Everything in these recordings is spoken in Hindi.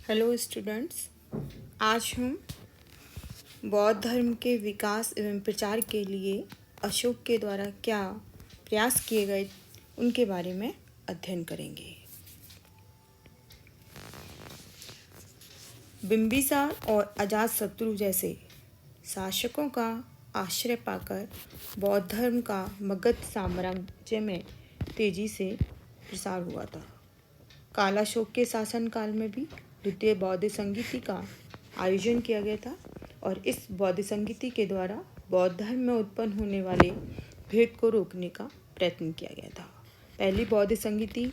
हेलो स्टूडेंट्स, आज हम बौद्ध धर्म के विकास एवं प्रचार के लिए अशोक के द्वारा क्या प्रयास किए गए उनके बारे में अध्ययन करेंगे। बिंबिसार और अजातशत्रु जैसे शासकों का आश्रय पाकर बौद्ध धर्म का मगध साम्राज्य में तेजी से प्रसार हुआ था। कालाशोक के शासनकाल में भी द्वितीय बौद्ध संगीति का आयोजन किया गया था और इस बौद्ध संगीति के द्वारा बौद्ध धर्म में उत्पन्न होने वाले भेद को रोकने का प्रयत्न किया गया था। पहली बौद्ध संगीति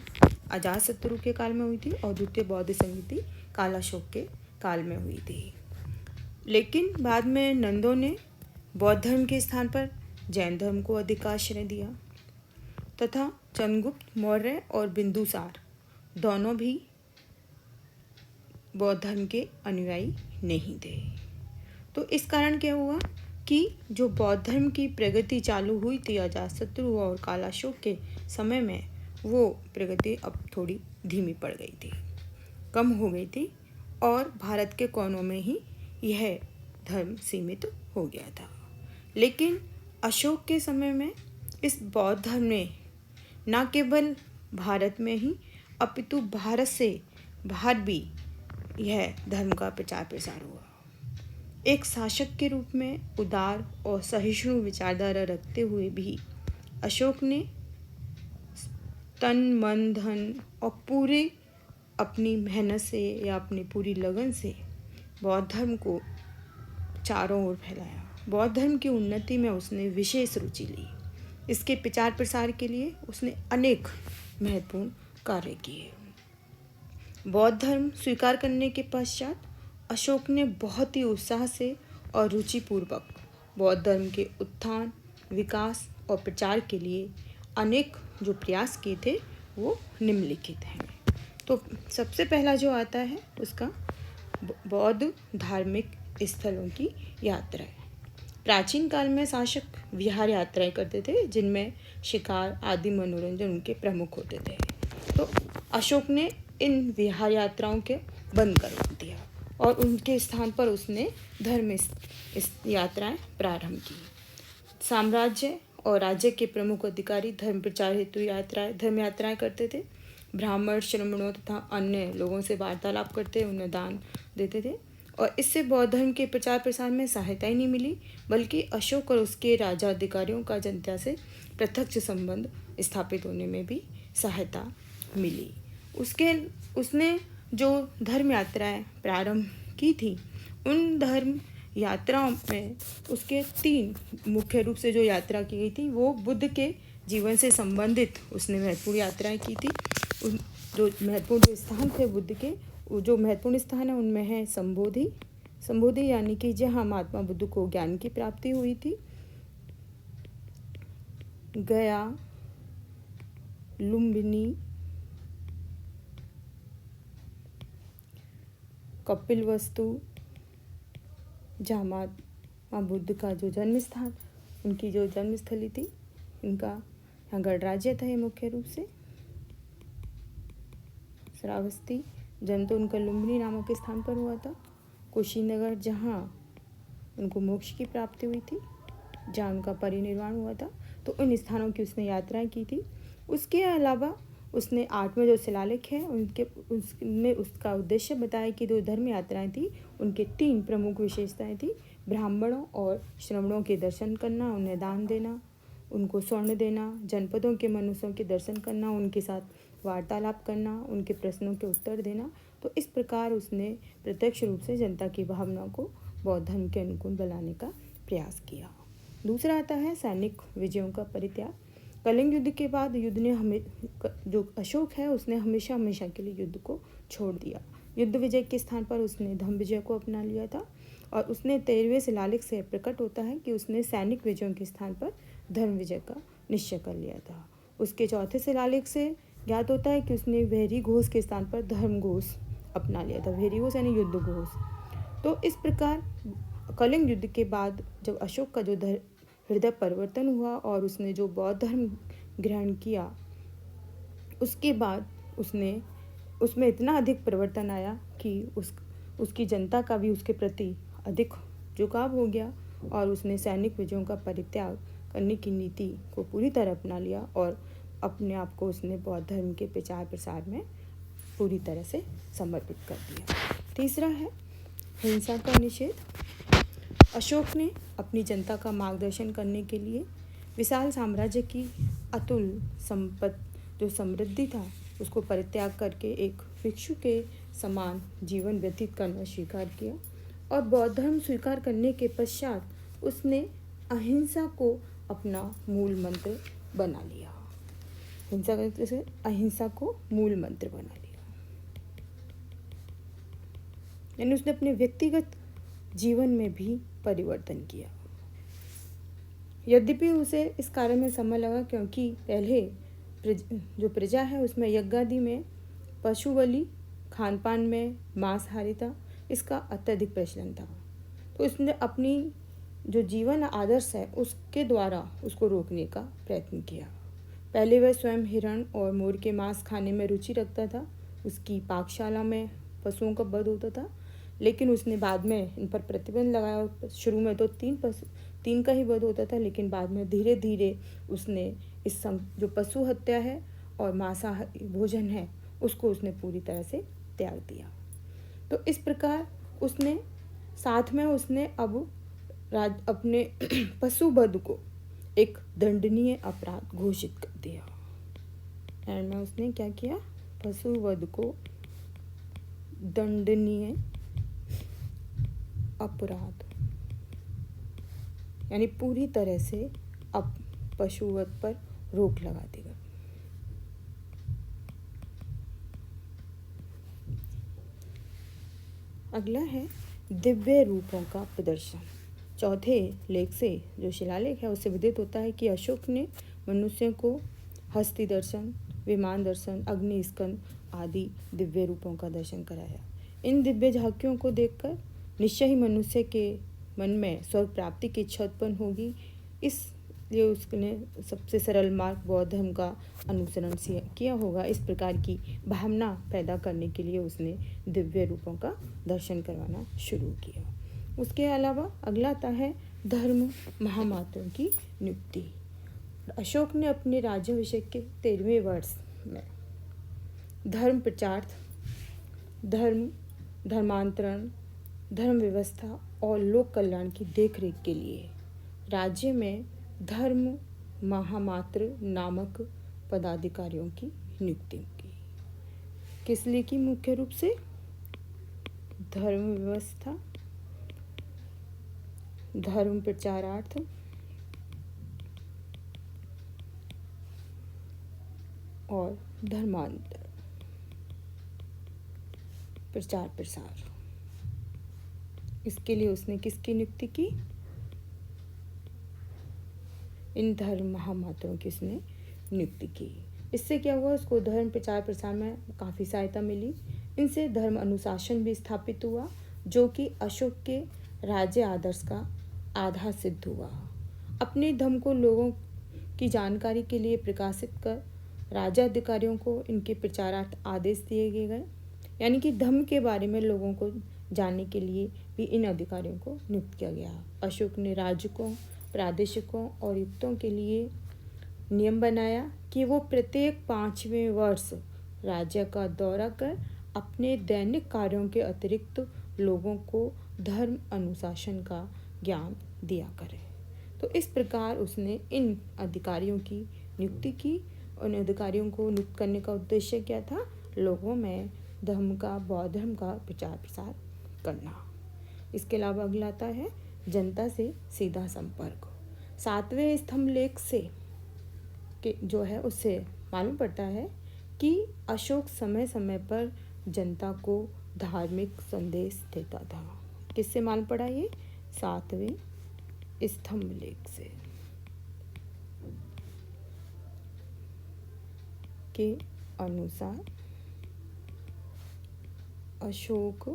अजातशत्रु के काल में हुई थी और द्वितीय बौद्ध संगीति कालाशोक के काल में हुई थी। लेकिन बाद में नंदों ने बौद्ध धर्म के स्थान पर जैन धर्म को अधिक आश्रय दिया तथा चंद्रगुप्त मौर्य और बिंदुसार दोनों भी बौद्ध धर्म के अनुयायी नहीं थे। तो इस कारण क्या हुआ कि जो बौद्ध धर्म की प्रगति चालू हुई थी अजातशत्रु और कालाशोक के समय में, वो प्रगति अब थोड़ी धीमी पड़ गई थी, कम हो गई थी और भारत के कोनों में ही यह धर्म सीमित हो गया था। लेकिन अशोक के समय में इस बौद्ध धर्म ने न केवल भारत में ही अपितु भारत से बाहर भी यह धर्म का प्रचार प्रसार हुआ। एक शासक के रूप में उदार और सहिष्णु विचारधारा रखते हुए भी अशोक ने तन मन धन और पूरे अपनी मेहनत से या अपनी पूरी लगन से बौद्ध धर्म को चारों ओर फैलाया। बौद्ध धर्म की उन्नति में उसने विशेष रुचि ली। इसके प्रचार प्रसार के लिए उसने अनेक महत्वपूर्ण कार्य किए। बौद्ध धर्म स्वीकार करने के पश्चात अशोक ने बहुत ही उत्साह से और रुचिपूर्वक बौद्ध धर्म के उत्थान, विकास और प्रचार के लिए अनेक जो प्रयास किए थे वो निम्नलिखित हैं। तो सबसे पहला जो आता है उसका बौद्ध धार्मिक स्थलों की यात्रा है। प्राचीन काल में शासक विहार यात्राएं करते थे जिनमें शिकार आदि मनोरंजन उनके प्रमुख होते थे। तो अशोक ने इन विहार यात्राओं के बंद कर दिया और उनके स्थान पर उसने धर्म यात्राएं प्रारंभ की। साम्राज्य और राज्य के प्रमुख अधिकारी धर्म प्रचार हेतु धर्म यात्राएं करते थे। ब्राह्मण, श्रमणों तथा अन्य लोगों से वार्तालाप करते, उन्हें दान देते थे और इससे बौद्ध धर्म के प्रचार प्रसार में सहायता ही नहीं मिली, बल्कि अशोक और उसके राजा अधिकारियों का जनता से प्रत्यक्ष संबंध स्थापित होने में भी सहायता मिली। उसने जो धर्म यात्राएं प्रारंभ की थी, उन धर्म यात्राओं में उसके 3 मुख्य रूप से जो यात्रा की गई थी वो बुद्ध के जीवन से संबंधित उसने महत्वपूर्ण यात्राएं की थी। जो महत्वपूर्ण स्थान थे बुद्ध के, जो महत्वपूर्ण स्थान है उनमें है संबोधि यानी कि जहाँ महात्मा बुद्ध को ज्ञान की प्राप्ति हुई थी, गया, लुम्बिनी, कपिलवस्तु, जहाँ महात्मा बुद्ध का जो जन्म स्थान, उनकी जो जन्मस्थली थी, इनका यहाँ गणराज्य था ये मुख्य रूप से। श्रावस्ती जन्म तो उनका लुम्बिनी नामक स्थान पर हुआ था। कुशीनगर जहाँ उनको मोक्ष की प्राप्ति हुई थी, जहाँ उनका परिनिर्वाण हुआ था। तो उन स्थानों की उसने यात्राएं की थी। उसके अलावा उसने 8वें जो शिलालेख है उसने उसका उद्देश्य बताया कि जो धर्म यात्राएं थी उनके 3 प्रमुख विशेषताएं थी। ब्राह्मणों और श्रमणों के दर्शन करना, उन्हें दान देना, उनको स्वर्ण देना, जनपदों के मनुष्यों के दर्शन करना, उनके साथ वार्तालाप करना, उनके प्रश्नों के उत्तर देना। तो इस प्रकार उसने प्रत्यक्ष रूप से जनता की भावना को बौद्ध धर्म के अनुकूल बनाने का प्रयास किया। दूसरा आता है सैनिक विजयों का परित्याग। कलिंग युद्ध के बाद युद्ध ने जो अशोक है उसने हमेशा के लिए युद्ध को छोड़ दिया। युद्ध विजय के स्थान पर उसने धम्म विजय को अपना लिया था और उसने 13वें शिलालेख से प्रकट होता है कि उसने सैनिक विजयों के स्थान पर धर्म विजय का निश्चय कर लिया था। उसके 4थे शिलालेख से ज्ञात होता है कि उसने वेहरी घोष के स्थान पर धर्म घोष अपना लिया था। वेहरी घोष यानी युद्ध घोष। तो इस प्रकार कलिंग युद्ध के बाद जब अशोक का जो हृदय परिवर्तन हुआ और उसने जो बौद्ध धर्म ग्रहण किया, उसके बाद उसमें इतना अधिक परिवर्तन आया कि कि उसकी जनता का भी उसके प्रति अधिक झुकाव हो गया और उसने सैनिक विजयों का परित्याग करने की नीति को पूरी तरह अपना लिया और अपने आप को उसने बौद्ध धर्म के प्रचार प्रसार में पूरी तरह से समर्पित कर दिया। तीसरा है हिंसा का निषेध। अशोक ने अपनी जनता का मार्गदर्शन करने के लिए विशाल साम्राज्य की अतुल संपत्ति जो समृद्धि था उसको परित्याग करके एक भिक्षु के समान जीवन व्यतीत करना स्वीकार किया और बौद्ध धर्म स्वीकार करने के पश्चात उसने अहिंसा को अपना मूल मंत्र बना लिया। हिंसा करते से अहिंसा को मूल मंत्र बना लिया, यानी उसने अपने व्यक्तिगत जीवन में भी परिवर्तन किया। यद्यपि उसे इस कार्य में समय लगा क्योंकि पहले जो प्रजा है उसमें यज्ञादि में पशु बलि, खान पान में मांसाहारिता इसका अत्यधिक प्रचलन था। तो उसने अपनी जो जीवन आदर्श है उसके द्वारा उसको रोकने का प्रयत्न किया। पहले वह स्वयं हिरण और मोर के मांस खाने में रुचि रखता था। उसकी पाकशाला में पशुओं का वध होता था, लेकिन उसने बाद में इन पर प्रतिबंध लगाया। शुरू में तो तीन का ही वध होता था, लेकिन बाद में धीरे धीरे उसने जो पशु हत्या है और मांसाहारी भोजन है उसको उसने पूरी तरह से त्याग दिया। तो इस प्रकार उसने साथ में उसने अब अपने पशु वध को एक दंडनीय अपराध घोषित कर दिया। एंड में उसने क्या किया, पशु वध को दंडनीय अपराध, यानी पूरी तरह से अब पशुवध पर रोक लगा दी गई। अगला है दिव्य रूपों का प्रदर्शन। चौथे लेख से जो शिलालेख है उससे विदित होता है कि अशोक ने मनुष्य को हस्ती दर्शन, विमान दर्शन, अग्नि स्कंद आदि दिव्य रूपों का दर्शन कराया। इन दिव्य झांकियों को देखकर निश्चय ही मनुष्य के मन में स्वर्ग प्राप्ति की इच्छा उत्पन्न होगी। इसलिए उसने सबसे सरल मार्ग बौद्ध धर्म का अनुसरण किया होगा। इस प्रकार की भावना पैदा करने के लिए उसने दिव्य रूपों का दर्शन करवाना शुरू किया। उसके अलावा अगला आता है धर्म महामात्रों की नियुक्ति। अशोक ने अपने राज्याभिषेक के 13वें वर्ष में धर्म प्रचार, धर्मांतरण, धर्म व्यवस्था और लोक कल्याण की देखरेख के लिए राज्य में धर्म महामात्र नामक पदाधिकारियों की नियुक्ति की। किस लिए की? मुख्य रूप से धर्म व्यवस्था, धर्म प्रचारार्थ और धर्मांतर प्रचार प्रसार, इसके लिए उसने किसकी नियुक्ति की? इन धर्म महामात्रों की उसने नियुक्ति की। इससे क्या हुआ, उसको धर्म प्रचार प्रसार में काफ़ी सहायता मिली। इनसे धर्म अनुशासन भी स्थापित हुआ जो कि अशोक के राज्य आदर्श का आधार सिद्ध हुआ। अपने धर्म को लोगों की जानकारी के लिए प्रकाशित कर राजा अधिकारियों को इनके प्रचारार्थ आदेश दिए गए, यानी कि धर्म के बारे में लोगों को जानने के लिए भी इन अधिकारियों को नियुक्त किया गया। अशोक ने राजकों, प्रादेशिकों और युक्तों के लिए नियम बनाया कि वो प्रत्येक 5वें वर्ष राज्य का दौरा कर अपने दैनिक कार्यों के अतिरिक्त लोगों को धर्म अनुशासन का ज्ञान दिया करे। तो इस प्रकार उसने इन अधिकारियों की नियुक्ति की। उन अधिकारियों को नियुक्त करने का उद्देश्य क्या था? लोगों में धर्म का, बौद्ध धर्म का प्रचार प्रसार करना। इसके अलावा अगला आता है जनता से सीधा संपर्क। 7वें स्तंभ लेख से जो है उससे मालूम पड़ता है कि अशोक समय समय पर जनता को धार्मिक संदेश देता था। किससे मालूम पड़ा ये? 7वें स्तंभ लेख से के अनुसार अशोक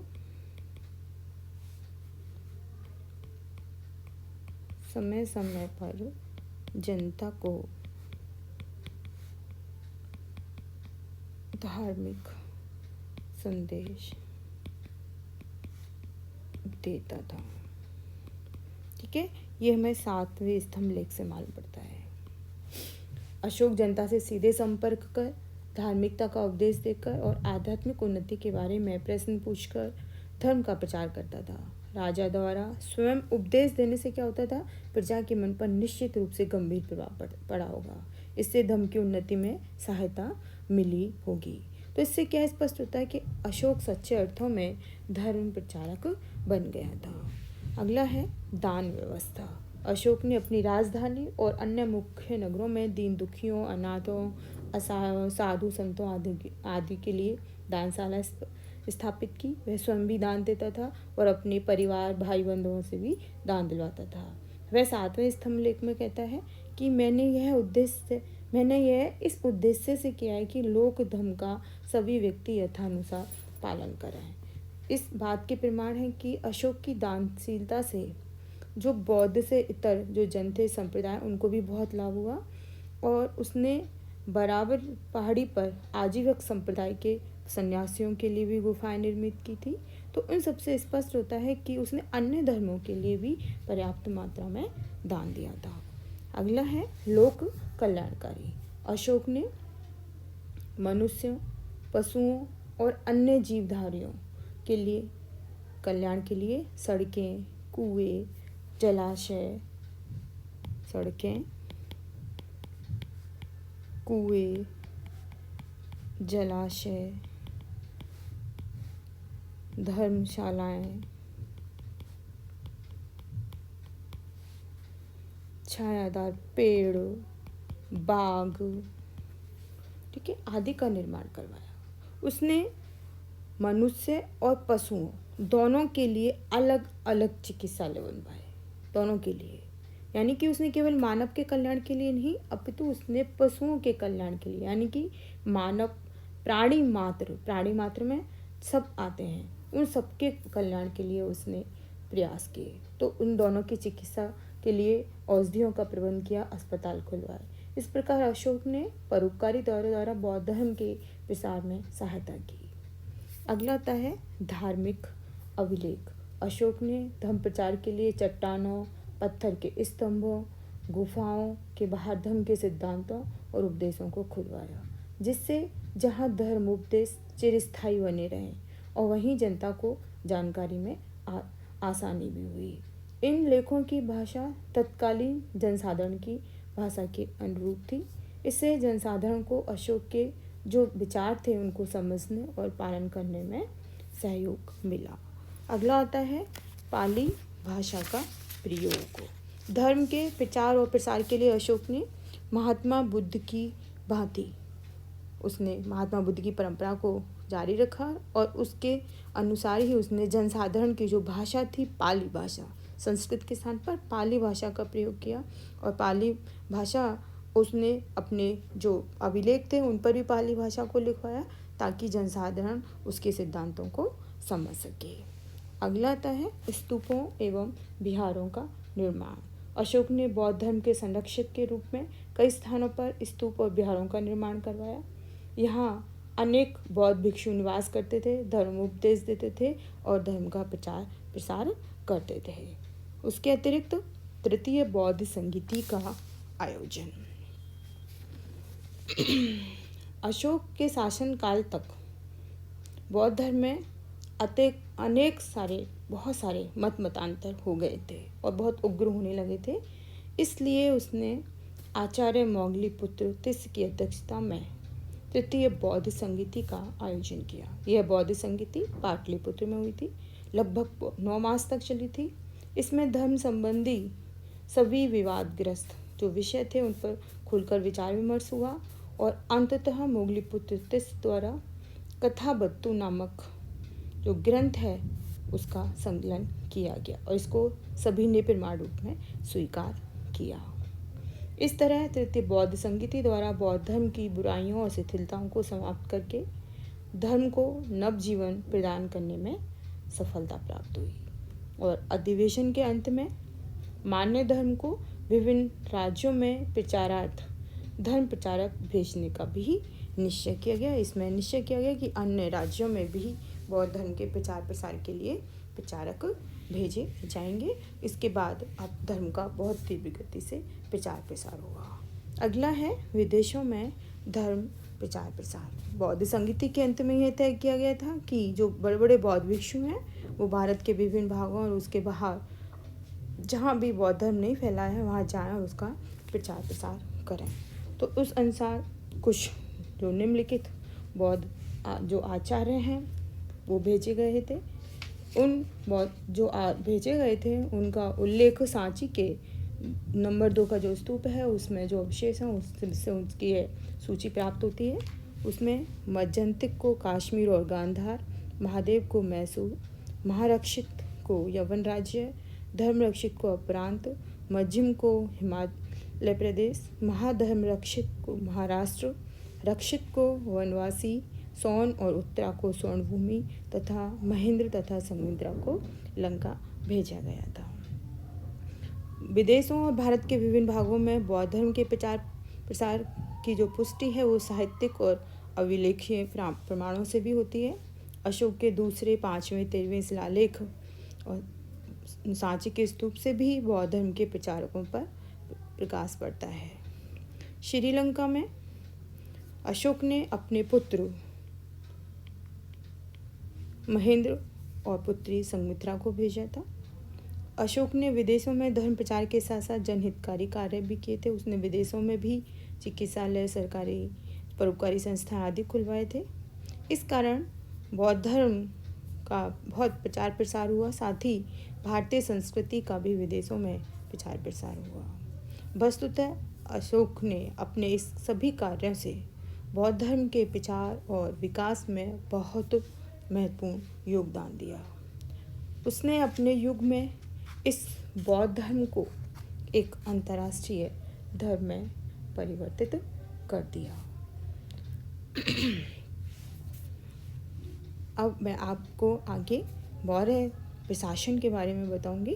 समय समय पर जनता को धार्मिक संदेश देता था। ठीक है, ये हमें 7वें स्तंभ लेख से मालूम पड़ता है। अशोक जनता से सीधे संपर्क कर, धार्मिकता का उपदेश देकर और आध्यात्मिक उन्नति के बारे में प्रश्न पूछकर धर्म का प्रचार करता था। राजा द्वारा स्वयं उपदेश देने से क्या होता था, प्रजा के मन पर निश्चित रूप से गंभीर प्रभाव पड़ा होगा। इससे धर्म की उन्नति में सहायता मिली होगी। तो इससे क्या स्पष्ट होता है कि अशोक सच्चे अर्थों में धर्म प्रचारक बन गया था। अगला है दान व्यवस्था। अशोक ने अपनी राजधानी और अन्य मुख्य नगरों में दीन दुखियों, अनाथों, असहायों, साधु संतों आदि के लिए दानशाला स्थापित की। वह स्वयं भी दान देता था और अपने परिवार, भाई बंधुओं से भी दान दिलवाता था। वह 7वें स्तंभ लेख में कहता है कि मैंने यह इस उद्देश्य से किया है कि लोक धर्म का सभी व्यक्ति यथानुसार पालन करें। इस बात के प्रमाण है कि अशोक की दानशीलता से जो बौद्ध से इतर जो जन थे संप्रदाय, उनको भी बहुत लाभ हुआ और उसने बराबर पहाड़ी पर आजीवक संप्रदाय के सन्यासियों के लिए भी गुफाएं निर्मित की थी। तो इन सबसे स्पष्ट होता है कि उसने अन्य धर्मों के लिए भी पर्याप्त मात्रा में दान दिया था। अगला है लोक कल्याणकारी। अशोक ने मनुष्यों, पशुओं और अन्य जीवधारियों के लिए कल्याण के लिए सड़कें, कुएं, जलाशय, धर्मशालाएं, छायादार पेड़, बाग, ठीक है, आदि का निर्माण करवाया। उसने मनुष्य और पशुओं दोनों के लिए अलग अलग चिकित्सालय बनवाए, दोनों के लिए। यानी कि उसने केवल मानव के कल्याण के लिए नहीं, अपितु उसने पशुओं के कल्याण के लिए, यानी कि मानव प्राणी मात्र में सब आते हैं, उन सबके कल्याण के लिए उसने प्रयास किए। तो उन दोनों की चिकित्सा के लिए औषधियों का प्रबंध किया, अस्पताल खुलवाए। इस प्रकार अशोक ने परोपकारी द्वारा बौद्ध धर्म के प्रसार में सहायता की। अगला आता है धार्मिक अभिलेख। अशोक ने धर्म प्रचार के लिए चट्टानों, पत्थर के स्तंभों, गुफाओं के बाहर धर्म के सिद्धांतों और उपदेशों को खुलवाया, जिससे जहाँ धर्म उपदेश चिरस्थायी बने रहें और वहीं जनता को जानकारी में आसानी भी हुई। इन लेखों की भाषा तत्कालीन जनसाधारण की भाषा के अनुरूप थी। इससे जनसाधारण को अशोक के जो विचार थे उनको समझने और पालन करने में सहयोग मिला। अगला आता है पाली भाषा का प्रयोग। धर्म के प्रचार और प्रसार के लिए अशोक ने महात्मा बुद्ध की भांति उसने महात्मा बुद्ध की परंपरा को जारी रखा और उसके अनुसार ही उसने जनसाधारण की जो भाषा थी पाली भाषा, संस्कृत के स्थान पर पाली भाषा का प्रयोग किया और पाली भाषा उसने अपने जो अभिलेख थे उन पर भी पाली भाषा को लिखवाया ताकि जनसाधारण उसके सिद्धांतों को समझ सके। अगला आता है स्तूपों एवं विहारों का निर्माण। अशोक ने बौद्ध धर्म के संरक्षक के रूप में कई स्थानों पर स्तूप और विहारों का निर्माण करवाया। यहाँ अनेक बौद्ध भिक्षु निवास करते थे, धर्म उपदेश देते थे और धर्म का प्रचार प्रसार करते थे। उसके अतिरिक्त तृतीय बौद्ध संगीति का आयोजन। अशोक के शासन काल तक बौद्ध धर्म में बहुत सारे मतांतर हो गए थे और बहुत उग्र होने लगे थे। इसलिए उसने आचार्य मोगलीपुत्र तिस्स की अध्यक्षता में तृतीय बौद्ध संगीति का आयोजन किया। यह बौद्ध संगीति पाटलिपुत्र में हुई थी, लगभग 9 मास तक चली थी। इसमें धर्म संबंधी सभी विवादग्रस्त जो विषय थे उन पर खुलकर विचार विमर्श हुआ और अंततः मोगलीपुत्र तिस्स द्वारा कथाबत्तु नामक जो ग्रंथ है उसका संकलन किया गया और इसको सभी ने प्रमाण रूप में स्वीकार किया। इस तरह तृतीय बौद्ध संगीति द्वारा बौद्ध धर्म की बुराइयों और शिथिलताओं को समाप्त करके धर्म को नवजीवन प्रदान करने में सफलता प्राप्त हुई और अधिवेशन के अंत में मान्य धर्म को विभिन्न राज्यों में प्रचारार्थ धर्म प्रचारक भेजने का भी निश्चय किया गया। इसमें निश्चय किया गया कि अन्य राज्यों में भी बौद्ध धर्म के प्रचार प्रसार के लिए प्रचारक भेजे जाएंगे। इसके बाद अब धर्म का बहुत तीव्र गति से प्रचार प्रसार होगा। अगला है विदेशों में धर्म प्रचार प्रसार। बौद्ध संगीति के अंत में यह तय किया गया था कि जो बड़े बड़े बौद्ध भिक्षु हैं वो भारत के विभिन्न भागों और उसके बाहर जहाँ भी बौद्ध धर्म नहीं फैला है वहाँ जाएं और उसका प्रचार प्रसार करें। तो उस अनुसार कुछ जो निम्नलिखित बौद्ध जो आचार्य हैं वो भेजे गए थे। उन बौद्ध जो भेजे गए थे उनका उल्लेख सांची के नंबर 2 का जो स्तूप है उसमें जो अवशेष हैं उससे उसकी सूची प्राप्त होती है। उसमें मज्जंतिक को कश्मीर और गांधार, महादेव को मैसूर, महारक्षित को यवन राज्य, धर्मरक्षित को अपरांत, मज्जिम को हिमाचल प्रदेश, महाधर्मरक्षित को महाराष्ट्र, रक्षित को वनवासी, सोन और उत्तरा को स्वर्णभूमि तथा महेंद्र तथा समुद्रा को लंका भेजा गया था। विदेशों और भारत के विभिन्न भागों में बौद्ध धर्म के प्रचार प्रसार की जो पुष्टि है वो साहित्यिक और अभिलेखीय प्रमाणों से भी होती है। अशोक के दूसरे, 5वें, 13वें शिलालेख और सांची के स्तूप से भी बौद्ध धर्म के प्रचारकों पर प्रकाश पड़ता है। श्रीलंका में अशोक ने अपने पुत्र महेंद्र और पुत्री संमित्रा को भेजा था। अशोक ने विदेशों में धर्म प्रचार के साथ साथ जनहितकारी कार्य भी किए थे। उसने विदेशों में भी चिकित्सालय, सरकारी परोपकारी संस्थान आदि खुलवाए थे। इस कारण बौद्ध धर्म का बहुत प्रचार प्रसार हुआ। साथ ही भारतीय संस्कृति का भी विदेशों में प्रचार प्रसार हुआ। वस्तुतः अशोक ने अपने इस सभी कार्यों से बौद्ध धर्म के प्रचार और विकास में बहुत महत्वपूर्ण योगदान दिया। उसने अपने युग में इस बौद्ध धर्म को एक अंतर्राष्ट्रीय धर्म में परिवर्तित कर दिया। अब मैं आपको आगे मौर्य प्रशासन के बारे में बताऊंगी।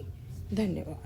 धन्यवाद।